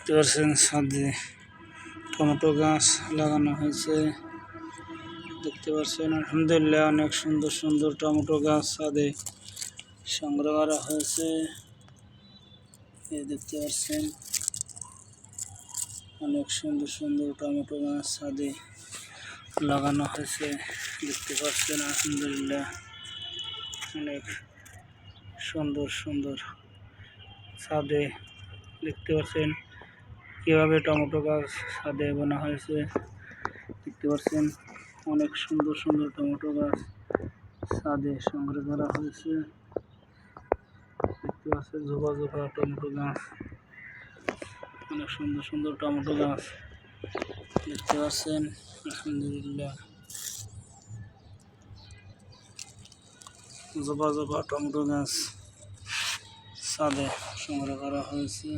দেখতে পাচ্ছেন ছাদে টমেটো গাছ লাগানো হয়েছে। দেখতে পাচ্ছেন আলহামদুলিল্লাহ অনেক সুন্দর সুন্দর টমেটো গাছ ছাদে সংগ্রহ করা হয়েছে। এই দেখতে পাচ্ছেন অনেক সুন্দর সুন্দর টমেটো গাছ ছাদে লাগানো হয়েছে। দেখতে পাচ্ছেন আলহামদুলিল্লাহ অনেক সুন্দর সুন্দর ছাদে দেখতে পাচ্ছেন কিভাবে টমেটো গাছ ছাদে বানা হয়েছে। দেখতে পাচ্ছেন অনেক সুন্দর সুন্দর টমেটো গাছ ছাদে সংগ্রহ করা হয়েছে। দেখতে পাচ্ছেন ঝোপা ঝোপা টমেটো গাছ, অনেক সুন্দর সুন্দর টমেটো গাছ দেখতে পাচ্ছেন আলহামদুলিল্লাহ। ঝোপা ঝোপা টমেটো গাছ ছাদে সংগ্রহ করা হয়েছে।